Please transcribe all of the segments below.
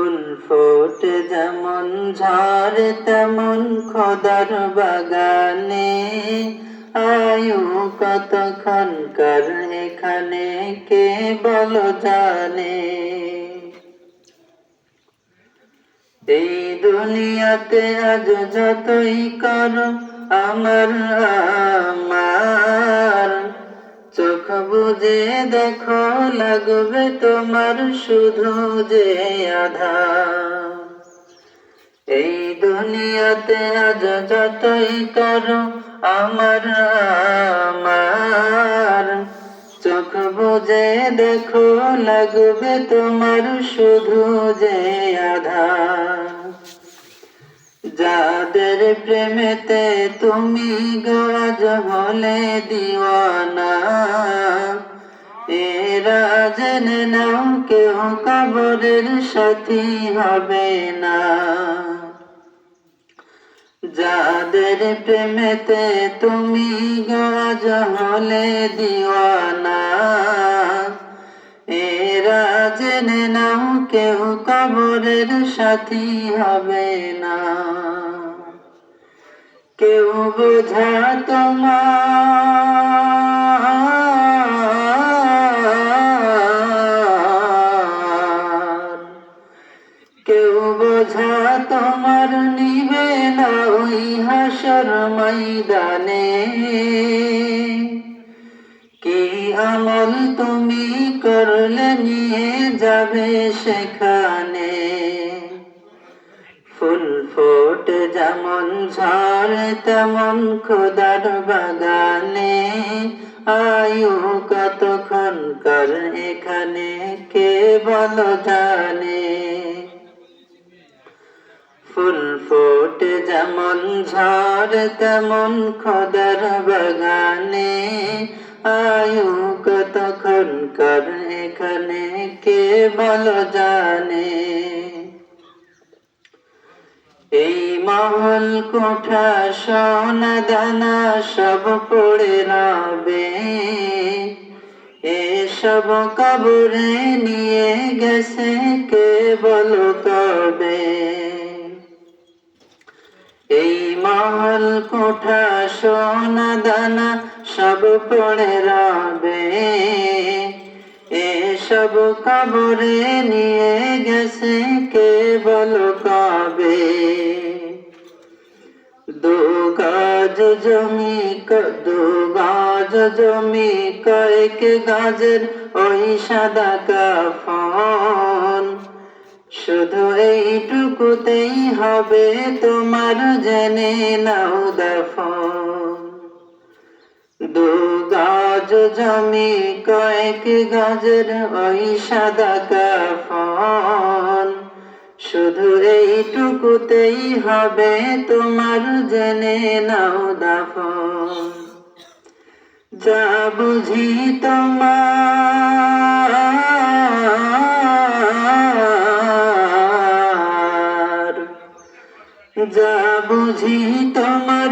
ফুল ফোটে যেমন ঝরে তেমন খোদার বাগানে, আয়ু কতক্ষণকার এখানে কে বলো জানে। এই দুনিয়াতে আজ যতই করো আমার আমার, চোখ বুজে দেখো লাগবে তোমার শুধু যে আধার। এই দুনিয়াতে আজ যতই করো আমার আমার, চোখ বুজে দেখো লাগবে তোমার শুধু যে আধার। যাদের প্রেমেতে তুমি আজ হলে দিওয়ানা, এরা জেনে নাও কেউ কবরের সাথী হবে না। যাদের প্রেমেতে তুমি আজ হলে দিওয়ানা, এরা জেনে নাও কেউ কবরের সাথী হবে না। কেউ বোঝা তোমার, কেউ বোঝা তোমার নিবে না ওই হাসর ময়দানে। কি আমল তুমি করলে নিয়ে যাবে সেখানে। ফুল ফোটে যেমন ঝরে তেমন খোদার বাগানে, আয়ু কতক্ষণকার এখানে কে বলো জানে। ফুল ফোটে যেমন ঝরে তেমন খোদার বাগানে, আয়ু কতক্ষণকার এখানে কে বলো জানে। এই মহল কোঠা সোনা দানা সব পড়ে রবে, এসব কবরে নিয়ে গেছে কে বলো কবে। এই মহল কোঠা সোনা দানা সব পড়ে রবে, এসব কবরে নিয়ে গেছে কে বলো কবে। দু গজ জমি কয়েক গাজের ওই সাদা কাফন, শুধু এইটুকুতেই হবে তোমার জেনে নাও দাফন। দু গজ জমি কয়েক গাজের ওই সাদা কাফন, শুধু এইটুকুতেই হবে তোমার জেনে নাও দাফন। যা বুঝি তোমার, যা বুঝি তোমার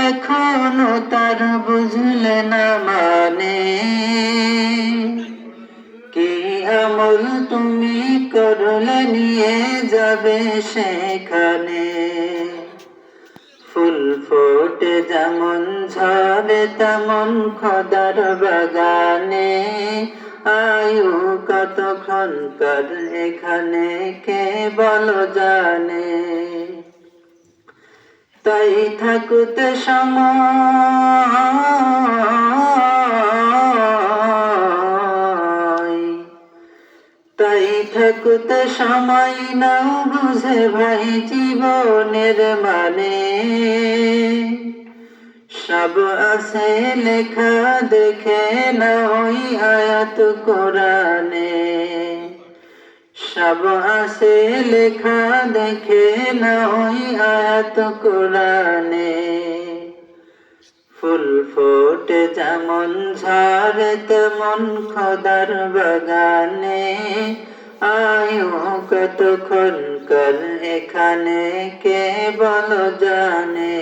এখনো তার বুঝলে না মানে। কি আমল তুমি করলে নিয়ে যাবে সেখানে। ফুল ফোটে যেমন ঝরে তেমন খোদার বাগানে, আয়ু কতক্ষণকার এখানে কে বলো জানে। তাই থাকতে সময়, তাই থাকতে সময় নাও বুঝে ভাই জীবনের মানে। সব আছে লেখা দেখে না ওই আয়াত কোরআনে, সব আছে লেখা দেখে না ওই আয়াত কোরআনে। ফুল ফোটে যেমন ঝরে তেমন খোদার বাগানে, আয়ু কতক্ষণকার এখানে কে বলো জানে।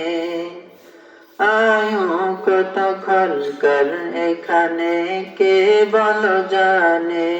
আয়ু কতক্ষণকার এখানে কে বলো জানে।